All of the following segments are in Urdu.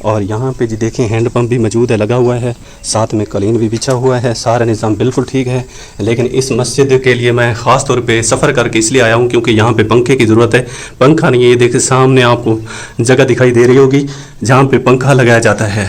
اور یہاں پہ جی دیکھیں ہینڈ پمپ بھی موجود ہے, لگا ہوا ہے, ساتھ میں قالین بھی بچھا ہوا ہے, سارا نظام بالکل ٹھیک ہے. لیکن اس مسجد کے لیے میں خاص طور پہ سفر کر کے اس لیے آیا ہوں کیونکہ یہاں پہ پنکھے کی ضرورت ہے. پنکھا نہیں ہے, یہ دیکھیں سامنے آپ کو جگہ دکھائی دے رہی ہوگی جہاں پہ پنکھا لگایا جاتا ہے.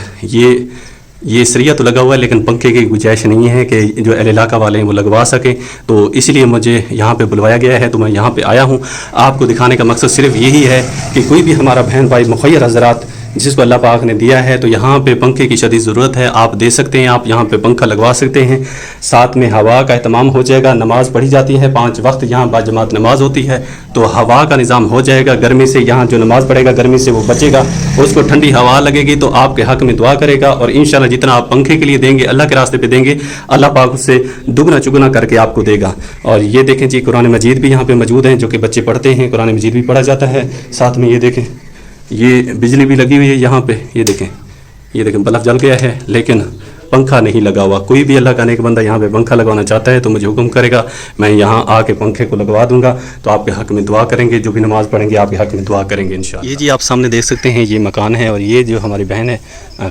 یہ سریا تو لگا ہوا ہے لیکن پنکھے کی گنجائش نہیں ہے کہ جو اہل علاقہ والے ہیں وہ لگوا سکیں, تو اس لیے مجھے یہاں پہ بلوایا گیا ہے. تو میں یہاں پہ آیا ہوں, آپ کو دکھانے کا مقصد صرف یہی ہے کہ کوئی بھی ہمارا بہن بھائی مخیر حضرات جس کو اللہ پاک نے دیا ہے تو یہاں پہ پنکھے کی شدید ضرورت ہے, آپ دے سکتے ہیں, آپ یہاں پہ پنکھا لگوا سکتے ہیں. ساتھ میں ہوا کا اہتمام ہو جائے گا, نماز پڑھی جاتی ہے 5 وقت یہاں باجماعت نماز ہوتی ہے, تو ہوا کا نظام ہو جائے گا. گرمی سے یہاں جو نماز پڑھے گا گرمی سے وہ بچے گا, اس کو ٹھنڈی ہوا لگے گی تو آپ کے حق میں دعا کرے گا, اور انشاءاللہ جتنا آپ پنکھے کے لیے دیں گے اللہ کے راستے پہ دیں گے اللہ پاک اس سے دگنا چگنا کر کے آپ کو دے گا. اور یہ دیکھیں جی قرآن مجید بھی یہاں پہ موجود ہیں جو کہ بچے پڑھتے ہیں, قرآن مجید بھی پڑھا جاتا ہے. ساتھ میں یہ دیکھیں یہ بجلی بھی لگی ہوئی ہے یہاں پہ, یہ دیکھیں بلب جل گیا ہے لیکن پنکھا نہیں لگا ہوا. کوئی بھی اللہ کا نیک بندہ یہاں پہ پنکھا لگوانا چاہتا ہے تو مجھے حکم کرے گا, میں یہاں آ کے پنکھے کو لگوا دوں گا. تو آپ کے حق میں دعا کریں گے, جو بھی نماز پڑھیں گے آپ کے حق میں دعا کریں گے انشاءاللہ. یہ جی آپ سامنے دیکھ سکتے ہیں یہ مکان ہے, اور یہ جو ہماری بہن ہے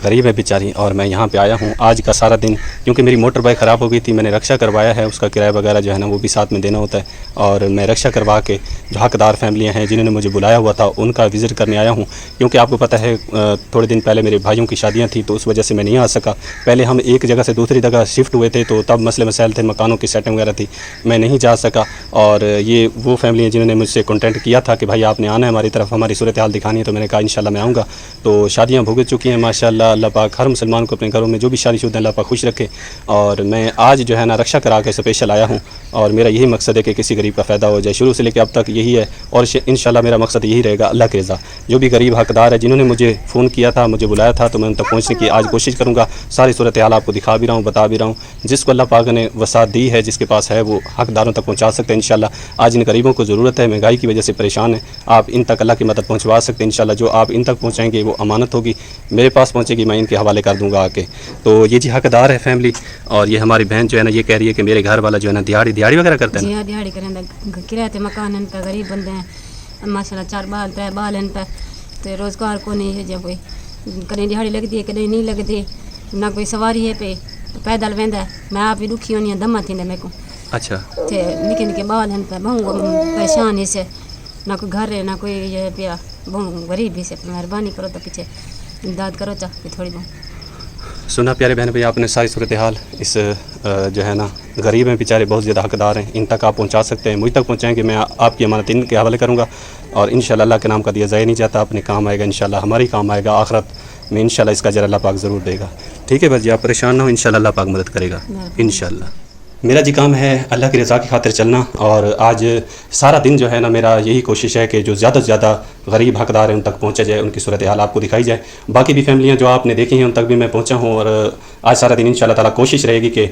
غریب ہے بیچاری, اور میں یہاں پہ آیا ہوں آج کا سارا دن کیونکہ میری موٹر بائک خراب ہو گئی تھی. میں نے رکشا کروایا ہے, اس کا کرایہ وغیرہ جو ہے نا وہ بھی ساتھ میں دینا ہوتا ہے, اور میں رکشا کروا کے جو حقدار فیملیاں ہیں جنہوں نے مجھے بلایا ہوا تھا ان کا وزٹ کرنے آیا ہوں. کیونکہ آپ کو پتہ ہے تھوڑے دن پہلے میرے بھائیوں کی شادیاں تھیں تو اس وجہ سے میں نہیں آ سکا. پہلے ہم ایک جگہ سے دوسری جگہ شفٹ ہوئے تھے تو تب مسئلے مسائل تھے, مکانوں کی سیٹنگ وغیرہ تھی, میں نہیں جا سکا. اور یہ وہ فیملی ہیں جنہوں نے مجھ سے کانٹیکٹ کیا تھا کہ بھائی آپ نے آنا ہے ہماری طرف, ہماری صورتحال دکھانی ہے, تو میں نے کہا انشاءاللہ میں آؤں گا. تو شادیاں بھگت چکی ہیں ماشاءاللہ, اللہ پاک ہر مسلمان کو اپنے گھروں میں جو بھی شادی شدہ ہیں اللہ پاک خوش رکھے. اور میں آج جو ہے نا رکشا کرا کے اسپیشل آیا ہوں, اور میرا یہی مقصد ہے کہ کسی غریب کا فائدہ ہو جائے. شروع سے لے کے اب تک یہی ہے, اور انشاءاللہ میرا مقصد یہی رہے گا اللہ کی رضا. جو بھی غریب حقدار ہے جنہوں نے مجھے فون کیا تھا, مجھے بلایا تھا, تو میں ان تک پہنچنے کی آج کوشش کروں گا. ساری صورتحال آپ کو دکھا بھی رہا ہوں, بتا بھی رہا ہوں. جس کو اللہ پاک نے وسعت دی ہے, جس کے پاس ہے, وہ حقداروں تک پہنچا سکتے ہیں انشاءاللہ. آج ان غریبوں کو ضرورت ہے, مہنگائی کی وجہ سے پریشان ہیں, آپ ان تک اللہ کی مدد پہنچوا سکتے ہیں انشاءاللہ. جو آپ ان تک پہنچائیں گے وہ امانت ہوگی, میرے پاس پہنچے گی, میں ان کے حوالے کر دوں گا آ کے. تو یہ جی حقدار ہے فیملی. اور یہ ہماری بہن جو ہے نا یہ کہہ رہی ہے کہ میرے گھر والا جو ہے نا دیہڑی وغیرہ کرتا ہے. جی ہاں دیہڑی کریں, کرایہ مکان ہیں, غریب بندے ہیں ماشاءاللہ, 4 بال ہیں پہ, تو روزگار کو نہیں ہے. جب کوئی کہیں دیہڑی لگتی ہے کہیں نہیں لگتی, نہ کوئی سواری ہے پہ, پیدل ویندا ہے. میں آپ بھی دکھی ہونی دما تھی میرے کو. اچھا, تے نکے نکے بال ہیں پہ, بہت پریشان ہے سے, نہ کوئی گھر ہے نہ کوئی یہ پیا, بہت غریب بھی سے. مہربانی کرو تو پیچھے امداد کرو چاہ تھوڑی بہت. سنا پیارے بہن بھائی آپ نے ساری صورتحال. اس جو ہے نا غریب ہیں بیچارے, بہت زیادہ حقدار ہیں, ان تک آپ پہنچا سکتے ہیں. مجھ تک پہنچائیں گے, میں آپ کی امانت ان کے حوالے کروں گا, اور انشاءاللہ اللہ کے نام کا دیا ضائع نہیں جاتا, اپنے کام آئے گا انشاءاللہ, ہماری کام آئے گا آخرت میں انشاءاللہ. اس کا اجر اللہ پاک ضرور دے گا. ٹھیک ہے بس جی, آپ پریشان نہ ہو, انشاءاللہ اللہ پاک مدد کرے گا انشاءاللہ. میرا جی کام ہے اللہ کی رضا کی خاطر چلنا, اور آج سارا دن جو ہے نا میرا یہی کوشش ہے کہ جو زیادہ سے زیادہ غریب حقدار ہیں ان تک پہنچا جائے, ان کی صورتحال آپ کو دکھائی جائے. باقی بھی فیملیاں جو آپ نے دیکھی ہیں ان تک بھی میں پہنچا ہوں, اور آج سارا دن انشاءاللہ تعالیٰ کوشش رہے گی کہ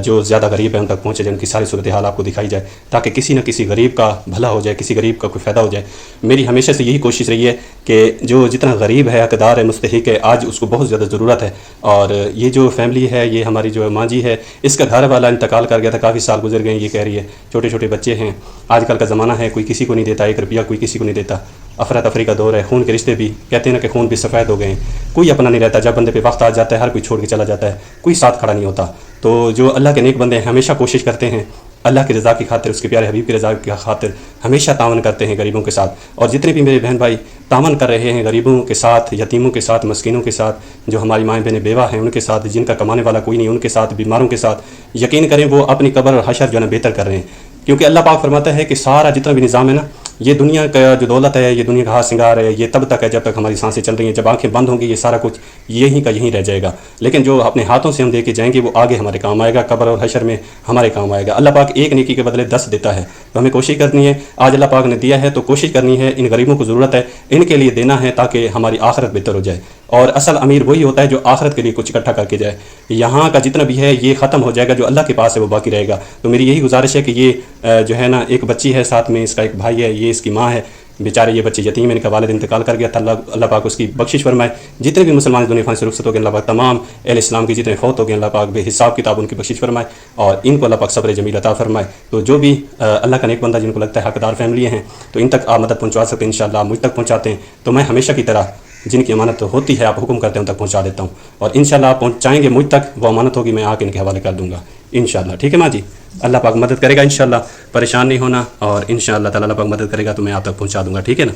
جو زیادہ غریب ہیں ان تک پہنچے جائے, ان کی ساری صورتحال آپ کو دکھائی جائے, تاکہ کسی نہ کسی غریب کا بھلا ہو جائے, کسی غریب کا کوئی فائدہ ہو جائے. میری ہمیشہ سے یہی کوشش رہی ہے کہ جو جتنا غریب ہے, حقدار ہے, مستحق ہے, آج اس کو بہت زیادہ ضرورت ہے. اور یہ جو فیملی ہے, یہ ہماری جو ماں جی ہے, اس کا گھر والا انتقال کر گیا تھا, کافی سال گزر گئے. یہ کہہ رہی ہے چھوٹے چھوٹے بچے ہیں, آج کل کا زمانہ ہے, کوئی کسی کو نہیں دیتا 1 روپیہ, کوئی کسی کو نہیں دیتا. افراتفری کا دور ہے, خون کے رشتے بھی کہتے ہیں نا کہ خون بھی سفید ہو گئے ہیں, کوئی اپنا نہیں رہتا. جب بندے پہ وقت آ جاتا ہے ہر کوئی چھوڑ کے چلا جاتا ہے, کوئی ساتھ کھڑا نہیں ہوتا. تو جو اللہ کے نیک بندے ہیں ہمیشہ کوشش کرتے ہیں اللہ کی رضا کی خاطر, اس کے پیارے حبیب کی رضا کی خاطر ہمیشہ تعاون کرتے ہیں غریبوں کے ساتھ. اور جتنے بھی میرے بہن بھائی تعاون کر رہے ہیں غریبوں کے ساتھ, یتیموں کے ساتھ, مسکینوں کے ساتھ, جو ہماری مائیں بہنیں بیوہ ہیں ان کے ساتھ, جن کا کمانے والا کوئی نہیں ان کے ساتھ, بیماروں کے ساتھ, یقین کریں وہ اپنی قبر اور حشر جو ہے نا بہتر کر رہے ہیں. کیونکہ اللہ پاک فرماتا ہے کہ سارا جتنا بھی نظام ہے نا, یہ دنیا کا جو دولت ہے, یہ دنیا کا ہار سنگار ہے, یہ تب تک ہے جب تک ہماری سانسیں چل رہی ہیں. جب آنکھیں بند ہوں گی یہ سارا کچھ یہیں کا یہیں رہ جائے گا. لیکن جو اپنے ہاتھوں سے ہم دے کے جائیں گے وہ آگے ہمارے کام آئے گا, قبر اور حشر میں ہمارے کام آئے گا. اللہ پاک ایک نیکی کے بدلے 10 دیتا ہے, تو ہمیں کوشش کرنی ہے. آج اللہ پاک نے دیا ہے تو کوشش کرنی ہے, ان غریبوں کو ضرورت ہے, ان کے لیے دینا ہے تاکہ ہماری آخرت بہتر ہو جائے. اور اصل امیر وہی ہوتا ہے جو آخرت کے لیے کچھ اکٹھا کر کے جائے. یہاں کا جتنا بھی ہے یہ ختم ہو جائے گا, جو اللہ کے پاس ہے وہ باقی رہے گا. تو میری یہی گزارش ہے کہ یہ جو ہے نا ایک بچی ہے, ساتھ میں اس کا ایک بھائی ہے, یہ اس کی ماں ہے. بیچارے یہ بچے یتیم ہیں, ان کا والد انتقال کر گیا تھا. اللہ پاک اس کی بخشش فرمائے. جتنے بھی مسلمان دنیا فانی سے رخصت ہو گئے اللہ پاک تمام اہل اسلام کی جتنے فوت ہو گئے اللہ پاک بے حساب کتاب ان کی بخشش فرمائے, اور ان کو اللہ پاک صبر جمیل عطا فرمائے. تو جو بھی اللہ کا نیک بندہ جن کو لگتا ہے حقدار فیملی ہیں تو ان تک آپ مدد پہنچوا سکتے ہیں انشاءاللہ. مجھ تک پہنچاتے ہیں تو میں ہمیشہ کی طرح جن کی امانت ہوتی ہے آپ حکم کرتے ہیں ان تک پہنچا دیتا ہوں, اور انشاءاللہ آپ پہنچائیں گے مجھ تک, وہ امانت ہوگی میں آ کے ان کے حوالے کر دوں گا انشاءاللہ. ٹھیک ہے ماں جی, اللہ پاک مدد کرے گا انشاءاللہ, پریشان نہیں ہونا, اور انشاءاللہ تعالیٰ اللہ پاک مدد کرے گا تو میں آپ تک پہنچا دوں گا. ٹھیک ہے نا.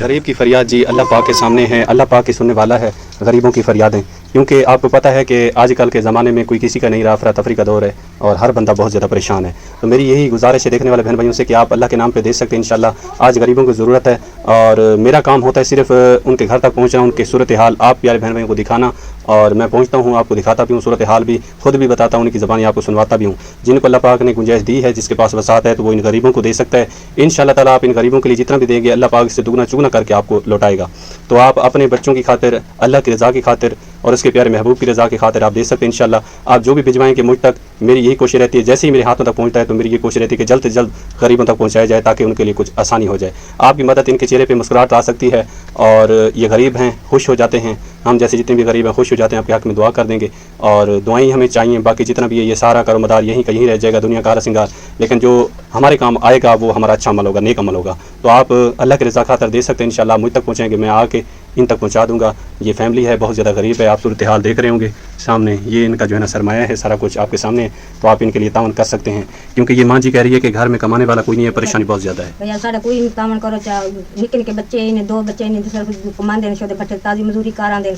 غریب کی فریاد جی اللہ پاک کے سامنے ہے, اللہ پاک کی سننے والا ہے غریبوں کی فریادیں, کیونکہ آپ کو پتہ ہے کہ آج کل کے زمانے میں کوئی کسی کا نہیں رہا, افراتفری کا دور ہے اور ہر بندہ بہت زیادہ پریشان ہے. تو میری یہی گزارش ہے دیکھنے والے بہن بھائیوں سے کہ آپ اللہ کے نام پہ دے سکتے ہیں انشاءاللہ. آج غریبوں کو ضرورت ہے, اور میرا کام ہوتا ہے صرف ان کے گھر تک پہنچنا, ان کی صورتحال آپ پیارے بہن بھائیوں کو دکھانا, اور میں پہنچتا ہوں آپ کو دکھاتا بھی ہوں, صورتحال بھی خود بھی بتاتا ہوں, ان کی زبانی آپ کو سنواتا بھی ہوں. جن کو اللہ پاک نے گنجائش دی ہے, جس کے پاس وسعت ہے, تو وہ ان غریبوں کو دے سکتا ہے انشاءاللہ تعالیٰ. آپ ان غریبوں کے لیے جتنا بھی دیں گے اللہ پاک اس سے دگنا چگنا کر کے آپ کو لوٹائے گا. تو آپ اپنے بچوں کی خاطر, اللہ کی رضا کی خاطر اور اس کے پیارے محبوب کی رضا کی خاطر آپ دے سکتے ہیں انشاءاللہ. آپ جو بھی بھجوائیں کہ مجھ تک, میری یہی کوشش رہتی ہے جیسے ہی میرے ہاتھوں تک پہنچتا ہے تو میری یہ کوشش رہتی ہے کہ جلد سے جلد غریبوں تک پہنچایا جائے, تاکہ ان کے لیے کچھ آسانی ہو جائے. آپ کی مدد ان کے چہرے پہ مسکراہٹ لا سکتی ہے, اور یہ غریب ہیں خوش ہو جاتے ہیں, ہم جیسے جتنے بھی غریب ہیں خوش ہو جاتے ہیں. آپ کے حق میں دعا کر دیں گے, اور دعائیں ہمیں چاہیے. باقی جتنا بھی ہے یہ سارا کارو مدار یہیں کا یہیں رہ جائے گا, دنیا کا ہارا سنگار, لیکن جو ہمارے کام آئے گا وہ ہمارا اچھا عمل ہوگا, نیک عمل ہوگا. تو آپ اللہ کے رضا خاطر دے سکتے ہیں انشاءاللہ. مجھ تک پہنچائیں گے, میں آ کے ان تک پہنچا دوں گا. یہ فیملی ہے بہت زیادہ غریب ہے, آپ صورتحال دیکھ رہے ہوں گے سامنے, یہ ان کا جو ہے نا سرمایہ ہے, سارا کچھ آپ کے سامنے ہے. تو آپ ان کے لیے تعاون کر سکتے ہیں, کیونکہ یہ ماں جی کہہ رہی ہے کہ گھر میں کمانے والا کوئی نہیں ہے, پریشانی بہت زیادہ ہے. بھیا ساڈا کوئی نہیں تعاون کرو, چاہے نکل کے بچے نے, 2 بچے نے, صرف کماندے نے, چھوٹے بچے تازی مزدوری کراں دے.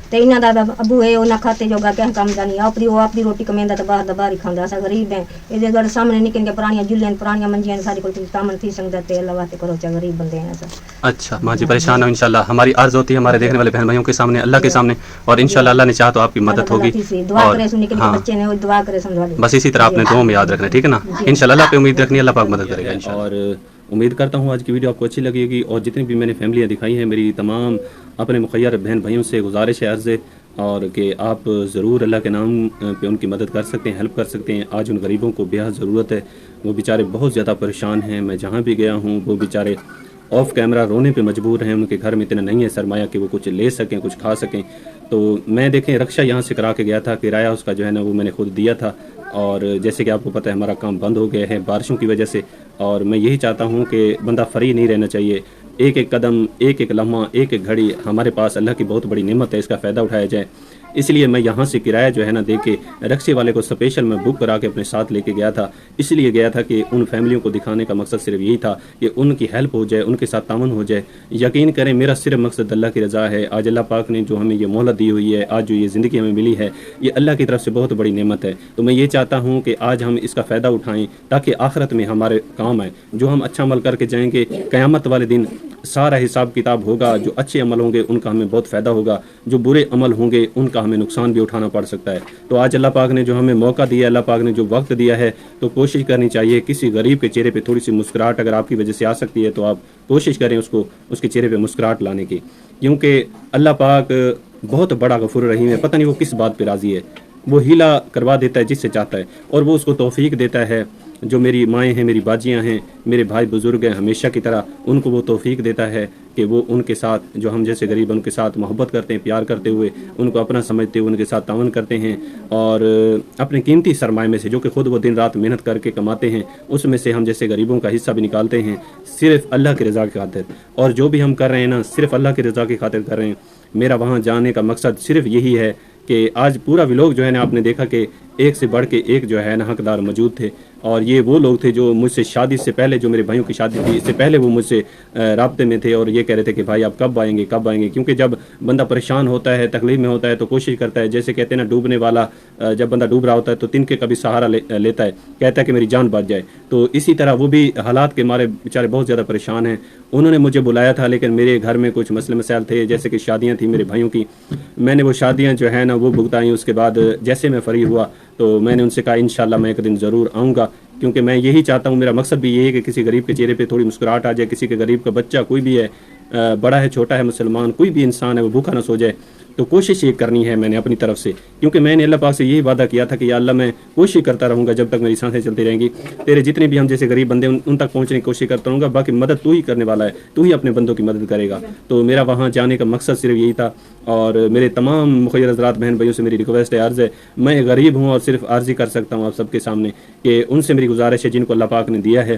تے انہاں دا ابو ہے انہاں کھاتے جو گا کہیں کام دا نہیں, اپنی روٹی کمیندا تے باہر ہی کھاندا. اسا غریب ہیں, اے دے سامنے نکل کے پرانیاں جلیاں پرانیاں منجیاں سارے کول تعاون تھی سکدا, تے اللہ واسطے کرو, چا غریب بندے ہیں اسا. اچھا ماں جی پریشان ہو انشاءاللہ. ہماری عرض ہوتی ہے ہمارے دیکھنے والے بہن بھائیوں کے سامنے, اللہ کے سامنے, اور انشاءاللہ اللہ نے چاہا تو آپ کی مدد ہوگی. دعا کرے سو نکل کے بچے نے, دعا کرے سن والے, بس اسی طرح آپ نے دعاؤں میں یاد رکھنا ہے. ٹھیک ہے نا, انشاءاللہ اللہ پہ امید رکھنی ہے, اللہ پاک مدد کرے گا انشاءاللہ. اور امید کرتا ہوں آج کی ویڈیو آپ کو اچھی لگے گی, اور جتنی بھی میں نے فیملیاں دکھائی ہیں, میری تمام اپنے مخیر بہن بھائیوں سے گزارش ہے, عرض ہے, اور کہ آپ ضرور اللہ کے نام پہ ان کی مدد کر سکتے ہیں, ہیلپ کر سکتے ہیں. آج ان غریبوں کو بے حد ضرورت ہے, وہ بیچارے بہت زیادہ پریشان ہیں. میں جہاں بھی گیا ہوں وہ بیچارے آف کیمرہ رونے پہ مجبور ہیں, ان کے گھر میں اتنا نہیں ہے سرمایہ کہ وہ کچھ لے سکیں, کچھ کھا سکیں. تو میں دیکھیں رکشہ یہاں سے کرا کے گیا تھا, کرایہ اس کا جو ہے نا وہ میں نے خود دیا تھا, اور جیسے کہ آپ کو پتہ ہے ہمارا کام بند ہو گیا ہے بارشوں کی وجہ سے, اور میں یہی چاہتا ہوں کہ بندہ فری نہیں رہنا چاہیے. ایک ایک قدم, ایک ایک لمحہ, ایک ایک گھڑی ہمارے پاس اللہ کی بہت بڑی نعمت ہے, اس کا فائدہ اٹھایا جائے. اس لیے میں یہاں سے کرایہ جو ہے نا دے کے رکشے والے کو اسپیشل میں بک کرا کے اپنے ساتھ لے کے گیا تھا. اس لیے گیا تھا کہ ان فیملیوں کو دکھانے کا مقصد صرف یہی تھا کہ ان کی ہیلپ ہو جائے, ان کے ساتھ تعاون ہو جائے. یقین کریں میرا صرف مقصد اللہ کی رضا ہے. آج اللہ پاک نے جو ہمیں یہ مہلت دی ہوئی ہے, آج جو یہ زندگی ہمیں ملی ہے, یہ اللہ کی طرف سے بہت بڑی نعمت ہے. تو میں یہ چاہتا ہوں کہ آج ہم اس کا فائدہ اٹھائیں, تاکہ آخرت میں ہمارے کام آئے. جو ہم اچھا عمل کر کے جائیں گے, قیامت والے دن سارا حساب کتاب ہوگا. جو اچھے عمل ہوں گے ان کا ہمیں بہت فائدہ ہوگا, جو برے عمل ہوں گے ان کا ہمیں نقصان بھی اٹھانا پڑ سکتا ہے. تو آج اللہ پاک نے جو ہمیں موقع دیا, اللہ پاک نے جو وقت دیا ہے, تو کوشش کرنی چاہیے کسی غریب کے چہرے پہ تھوڑی سی مسکراہٹ اگر آپ کی وجہ سے آ سکتی ہے, تو آپ کوشش کریں اس کے چہرے پہ مسکراہٹ لانے کی, کیونکہ اللہ پاک بہت بڑا غفور رحیم ہے. پتہ نہیں وہ کس بات پہ راضی ہے, وہ ہیلا کروا دیتا ہے جس سے چاہتا ہے, اور وہ اس کو توفیق دیتا ہے. جو میری مائیں ہیں, میری باجیاں ہیں, میرے بھائی بزرگ ہیں, ہمیشہ کی طرح ان کو وہ توفیق دیتا ہے کہ وہ ان کے ساتھ, جو ہم جیسے غریب ان کے ساتھ محبت کرتے ہیں, پیار کرتے ہوئے ان کو اپنا سمجھتے ہوئے ان کے ساتھ تعاون کرتے ہیں, اور اپنے قیمتی سرمایہ میں سے جو کہ خود وہ دن رات محنت کر کے کماتے ہیں, اس میں سے ہم جیسے غریبوں کا حصہ بھی نکالتے ہیں, صرف اللہ کی رضا کی خاطر. اور جو بھی ہم کر رہے ہیں نا, صرف اللہ کی رضا کی خاطر کر رہے ہیں. میرا وہاں جانے کا مقصد صرف یہی ہے کہ آج پورا ولاگ جو ہے نا آپ نے دیکھا کہ ایک سے بڑھ کے ایک جو ہے نا حقدار موجود تھے, اور یہ وہ لوگ تھے جو مجھ سے شادی سے پہلے, جو میرے بھائیوں کی شادی تھی اس سے پہلے وہ مجھ سے رابطے میں تھے, اور یہ کہہ رہے تھے کہ بھائی آپ کب آئیں گے, کیونکہ جب بندہ پریشان ہوتا ہے, تکلیف میں ہوتا ہے, تو کوشش کرتا ہے, جیسے کہتے ہیں نا ڈوبنے والا, جب بندہ ڈوب رہا ہوتا ہے تو تنکے کا بھی سہارا لیتا ہے, کہتا ہے کہ میری جان بچ جائے. تو اسی طرح وہ بھی حالات کے مارے بیچارے بہت زیادہ پریشان ہیں. انہوں نے مجھے بلایا تھا, لیکن میرے گھر میں کچھ مسئلے مسائل تھے, جیسے کہ شادیاں تھیں میرے بھائیوں کی. میں نے وہ شادیاں جو ہے نا وہ بھگتائیں. اس کے بعد جیسے میں فری ہوا تو میں نے ان سے کہا انشاءاللہ میں ایک دن ضرور آؤں گا, کیونکہ میں یہی چاہتا ہوں, میرا مقصد بھی یہی ہے کہ کسی غریب کے چہرے پہ تھوڑی مسکراہٹ آ جائے, کسی کے غریب کا بچہ کوئی بھی ہے, بڑا ہے چھوٹا ہے, مسلمان کوئی بھی انسان ہے, وہ بھوکا نہ سو جائے. تو کوشش یہ کرنی ہے میں نے اپنی طرف سے, کیونکہ میں نے اللہ پاک سے یہی وعدہ کیا تھا کہ یا اللہ میں کوشش کرتا رہوں گا جب تک میری سانسیں چلتی رہیں گی. تیرے جتنے بھی ہم جیسے غریب بندے ان تک پہنچنے کی کوشش کرتا رہوں گا. باقی مدد تو ہی کرنے والا ہے, تو ہی اپنے بندوں کی مدد کرے گا. تو میرا وہاں جانے کا مقصد صرف یہی تھا. اور میرے تمام مخیر حضرات بہن بھائیوں سے میری ریکویسٹ ہے, عرض ہے, میں غریب ہوں اور صرف عرض ہی کر سکتا ہوں آپ سب کے سامنے کہ ان سے میری گزارش ہے جن کو اللہ پاک نے دیا ہے,